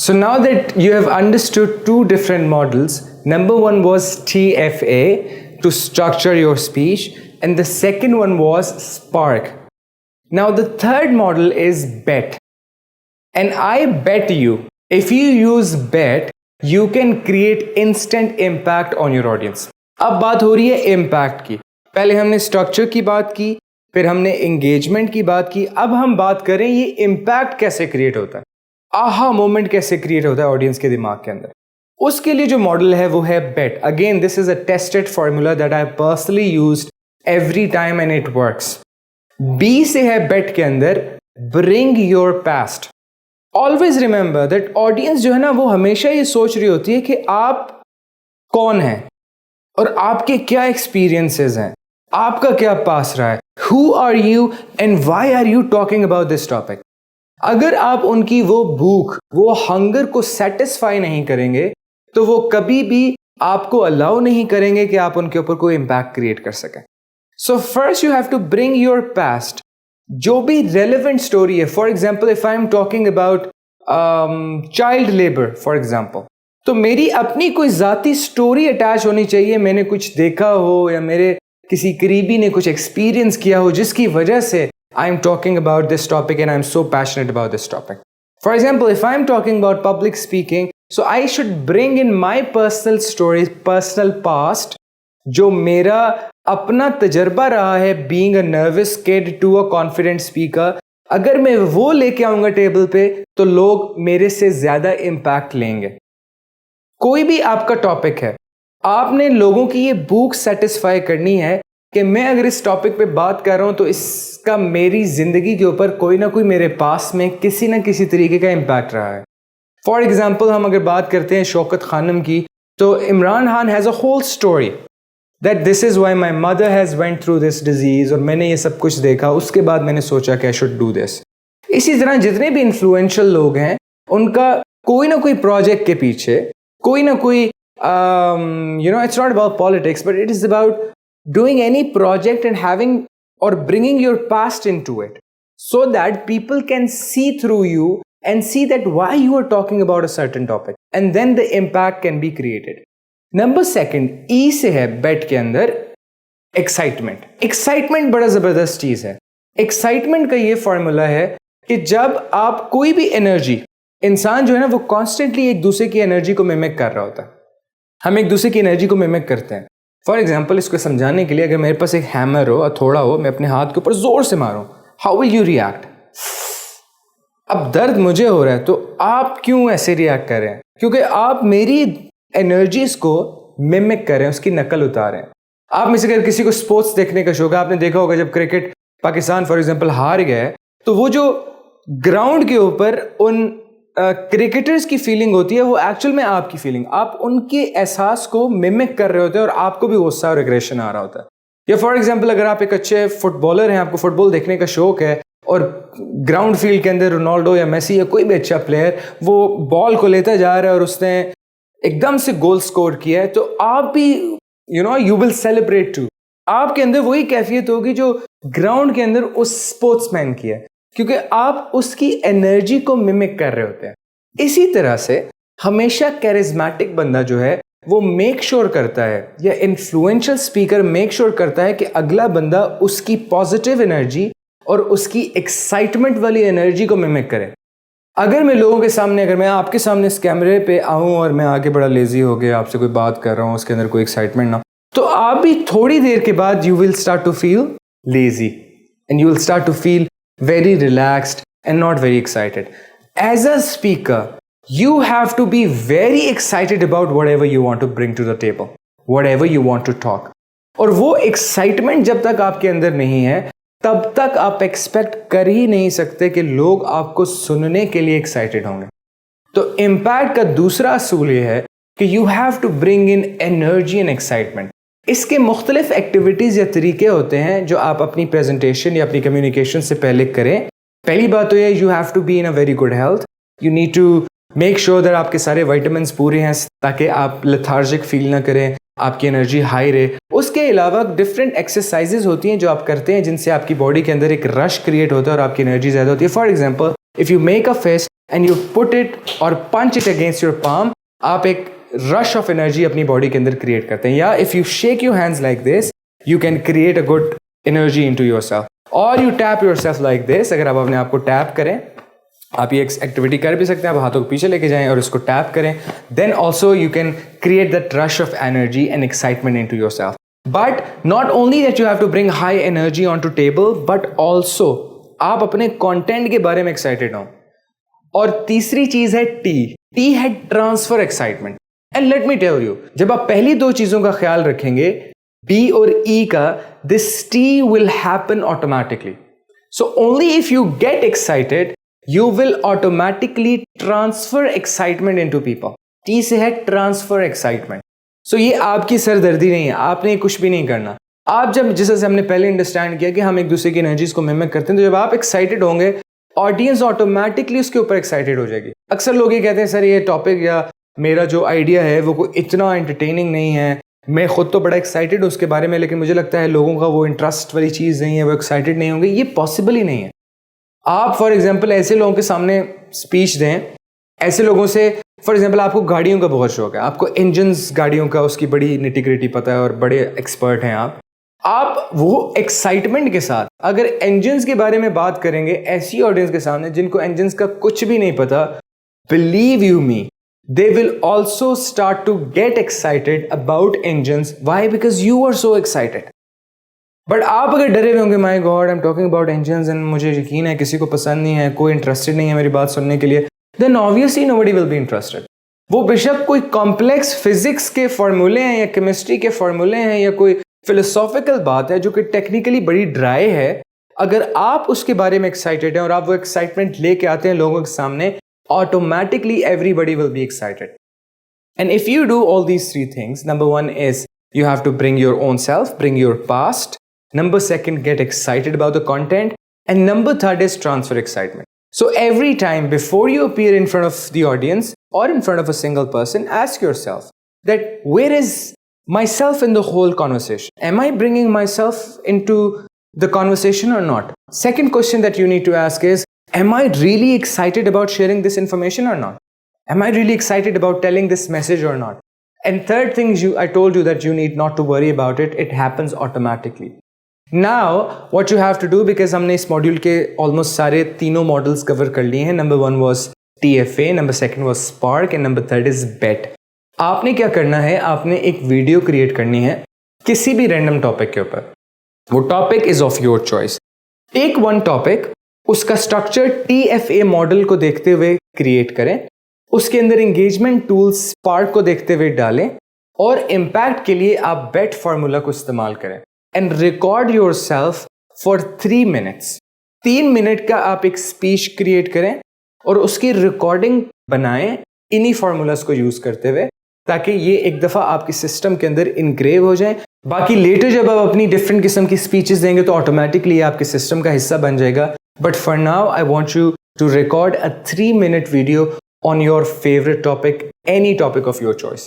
So now that you have understood two different models, number one was TFA, to structure your speech, and the second one was Spark. Now the third model is Bet. And I bet you, if you use Bet, you can create instant impact on your audience. अब बात हो रही है impact की. पहले हमने structure की बात की, फिर हमने engagement की बात की, अब हम बात करें ये impact कैसे create होता है, आहा मोमेंट कैसे क्रिएट होता है ऑडियंस के दिमाग के अंदर. उसके लिए जो मॉडल है वो है bet. Again this is a tested formula that I personally used every time and it works. B से है बेट के अंदर bring your past. Always remember that audience जो है ना वो हमेशा ये सोच रही होती है कि आप कौन हैं और आपके क्या एक्सपीरियंसेस हैं, आपका क्या पास रहा है, who are you and why are you talking about this topic. अगर आप उनकी वो भूख, वो हंगर को सेटिस्फाई नहीं करेंगे तो वो कभी भी आपको अलाउ नहीं करेंगे कि आप उनके ऊपर कोई इंपैक्ट क्रिएट कर सकें. So first you have to bring your past. जो भी रेलेवेंट स्टोरी है, for example if I am talking about child labour for example, तो मेरी अपनी कोई जाती स्टोरी अटैच होनी चाहिए. मैंने कुछ देखा हो या मेरे किसी करीबी ने कुछ एक्सपीरियंस किया हो जिसकी वजह से I am talking about this topic and I am so passionate about this topic. For example, if I am talking about public speaking, so I should bring in my personal stories, personal past, जो मेरा अपना तजर्बा रहा है being a nervous kid to a confident speaker. अगर मैं वो लेके आऊंगा टेबल पे तो लोग मेरे से ज्यादा इम्पैक्ट लेंगे. कोई भी आपका टॉपिक है, आपने लोगों की ये भूख सेटिस्फाई करनी है कि मैं अगर इस टॉपिक पे बात कर रहा हूं तो इसका मेरी जिंदगी के ऊपर कोई ना कोई मेरे पास में किसी ना किसी तरीके का इम्पैक्ट रहा है. फॉर एग्जाम्पल हम अगर बात करते हैं शौकत खानम की, तो Imran Khan has a whole story that this is why my mother has went through this disease, और मैंने ये सब कुछ देखा, उसके बाद मैंने सोचा कि आई शुड डू दिस. इसी तरह जितने भी इन्फ्लुएंशियल लोग हैं उनका कोई ना कोई प्रोजेक्ट के पीछे कोई ना कोई it's not about politics but it is about doing any project and having or bringing your past into it so that people can see through you and see that why you are talking about a certain topic, and then the impact can be created. Number second, E से है bet के अंदर excitement. Excitement बड़ा ज़बरदस्त चीज़ है. Excitement का ये formula है कि जब आप कोई भी एनर्जी, इंसान जो है ना वो कॉन्स्टेंटली एक दूसरे की एनर्जी को मिमिक कर रहा होता है. हम एक दूसरे की एनर्जी को मिमिक करते हैं. फॉर एग्जाम्पल इसको समझाने के लिए अगर मेरे पास एक हैमर हो, हथौड़ा हो, मैं अपने हाथ के ऊपर जोर से मारूं, हाउ विल यू रिएक्ट? अब दर्द मुझे हो रहा है तो आप क्यों ऐसे रिएक्ट कर रहे हैं? क्योंकि आप मेरी एनर्जीज को मिमिक कर रहे हैं, उसकी नकल उतार रहे हैं. आप में से अगर किसी को स्पोर्ट्स देखने का शौक है, आपने देखा होगा जब क्रिकेट पाकिस्तान फॉर एग्जाम्पल हार गया है तो वो जो ग्राउंड के ऊपर उन क्रिकेटर्स की फीलिंग होती है वो एक्चुअल में आपकी फीलिंग, आप उनके एहसास को मिमिक कर रहे होते हैं और आपको भी गुस्सा और एग्रेशन आ रहा होता है. या फॉर एग्जांपल अगर आप एक अच्छे फुटबॉलर हैं, आपको फुटबॉल देखने का शौक है और ग्राउंड फील्ड के अंदर रोनाल्डो या मेसी या कोई भी अच्छा प्लेयर वो बॉल को लेता जा रहा है और उसने एकदम से गोल स्कोर किया है, तो आप भी यू विल सेलिब्रेट टू. आपके अंदर वही कैफियत होगी जो ग्राउंड के अंदर उस स्पोर्ट्समैन की है, क्योंकि आप उसकी एनर्जी को मिमिक कर रहे होते हैं. इसी तरह से हमेशा कैरिज्मेटिक बंदा जो है वो मेक श्योर करता है, या इन्फ्लुएंशियल स्पीकर मेक श्योर करता है कि अगला बंदा उसकी पॉजिटिव एनर्जी और उसकी एक्साइटमेंट वाली एनर्जी को मिमिक करे. अगर मैं लोगों के सामने, अगर मैं आपके सामने इस कैमरे पे आऊं और मैं आगे बड़ा लेजी हो गया, आपसे कोई बात कर रहा हूं, उसके अंदर कोई एक्साइटमेंट ना, तो आप भी थोड़ी देर के बाद you will start to feel lazy and you will start to feel very relaxed and not very excited. As a speaker, you have to be very excited about whatever you want to bring to the table, whatever you want to talk. और वो excitement जब तक आपके अंदर नहीं है तब तक आप expect कर ही नहीं सकते कि लोग आपको सुनने के लिए excited होंगे. तो impact का दूसरा असूल ये है कि you have to bring in energy and excitement. इसके मुख्तलिफ एक्टिविटीज़ या तरीके होते हैं जो आप अपनी प्रेजेंटेशन या अपनी कम्युनिकेशन से पहले करें. पहली बात तो ये, you have to be in a very good health. You need to make sure that आपके सारे विटामिन्स पूरे हैं ताकि आप लेथार्जिक फील ना करें, आपकी एनर्जी हाई रहे. उसके अलावा डिफरेंट एक्सरसाइजेज होती हैं जो आप करते हैं जिनसे आपकी बॉडी के अंदर एक रश क्रिएट होता है और आपकी एनर्जी ज़्यादा होती है. For example if you make a fist and you put it और punch it against your palm, आप एक रश ऑफ एनर्जी अपनी बॉडी के अंदर क्रिएट करते हैं. या if you shake your hands like this, you can create a good energy into yourself. और you tap yourself like this. अगर आप अपने आप को टैप करें, आप ये एक्टिविटी कर भी सकते हैं, आप हाथों को पीछे लेके जाएं और इसको टैप करें. Then also you can create that rush of energy and excitement into yourself. But not only that you have to bring high energy on to table, but also आप अपने कंटेंट के बारे में एक्साइटेड हो. और तीसरी चीज है टी. टी है transfer excitement. And let me tell you, जब आप पहली दो चीजों का ख्याल रखेंगे, बी और ई का, this T will happen automatically. So only if you get excited, you will automatically transfer excitement into people. T से है transfer excitement. So ये आपकी सरदर्दी नहीं है, आपने कुछ भी नहीं करना. आप जब, जैसे हमने पहले अंडरस्टैंड किया कि हम एक दूसरे की एनर्जीज को मिमिक करते हैं, तो जब आप एक्साइटेड होंगे, ऑडियंस ऑटोमेटिकली उसके ऊपर एक्साइटेड हो जाएगी. अक्सर लोग ये कहते हैं, सर ये टॉपिक या मेरा जो आइडिया है वो कोई इतना एंटरटेनिंग नहीं है, मैं खुद तो बड़ा एक्साइटेड हूँ उसके बारे में, लेकिन मुझे लगता है लोगों का वो इंटरेस्ट वाली चीज़ नहीं है, वो एक्साइटेड नहीं होंगे. ये पॉसिबल ही नहीं है. आप फॉर एग्जाम्पल ऐसे लोगों के सामने स्पीच दें, ऐसे लोगों से, फॉर एग्जाम्पल आपको गाड़ियों का बहुत शौक है, आपको इंजन्स गाड़ियों का उसकी बड़ी निटी-ग्रिटी पता है और बड़े एक्सपर्ट हैं आप वो एक्साइटमेंट के साथ अगर इंजन्स के बारे में बात करेंगे ऐसी ऑडियंस के सामने जिनको इंजन्स का कुछ भी नहीं पता, believe you me, they will also start to get excited about engines. Why? Because you are so excited. But आप अगर डरे हुए होंगे, my god I am talking about engines and मुझे यकीन है किसी को पसंद नहीं है, कोई इंटरेस्टेड नहीं है मेरी बात सुनने के लिए, then obviously nobody will be interested. वो बेशक कोई कॉम्प्लेक्स फिजिक्स के फॉर्मूले हैं या केमिस्ट्री के फॉर्मूले हैं या कोई फिलोसॉफिकल बात है जो कि टेक्निकली बड़ी ड्राई है, अगर आप उसके बारे में एक्साइटेड हैं और आप वो एक्साइटमेंट लेके आते हैं लोगों के सामने, automatically everybody will be excited. And if you do all these three things, number one is you have to bring your own self, bring your past. Number second, get excited about the content. And number third is transfer excitement. So every time before you appear in front of the audience or in front of a single person, ask yourself that where is myself in the whole conversation? Am I bringing myself into the conversation or not? Second question that you need to ask is, am I really excited about sharing this information or not? Am I really excited about telling this message or not? And third thing, I told you that you need not to worry about it. It happens automatically. Now, what you have to do, because हमने इस module के almost सारे तीनों models cover कर लिए हैं. Number one was TFA, number second was Spark and number third is BET. आपने क्या करना है, आपने एक वीडियो क्रिएट करनी है किसी भी रैंडम टॉपिक के ऊपर. वो topic is of your choice. Take one topic, उसका स्ट्रक्चर TFA मॉडल को देखते हुए क्रिएट करें, उसके अंदर एंगेजमेंट टूल्स स्पार्क को देखते हुए डालें और इम्पैक्ट के लिए आप बेट फार्मूला को इस्तेमाल करें. And record yourself for 3 minutes. 3 minute का आप एक स्पीच क्रिएट करें और उसकी रिकॉर्डिंग बनाएं इन्हीं फार्मूलाज को यूज करते हुए, ताकि ये एक दफा आपके सिस्टम के अंदर इनग्रेव हो जाए. बाकी लेटर जब आप अपनी डिफरेंट किस्म की स्पीचेस देंगे तो ऑटोमेटिकली आपके सिस्टम का हिस्सा बन जाएगा. But for now, I want you to record a 3-minute video on your favorite topic, any topic of your choice.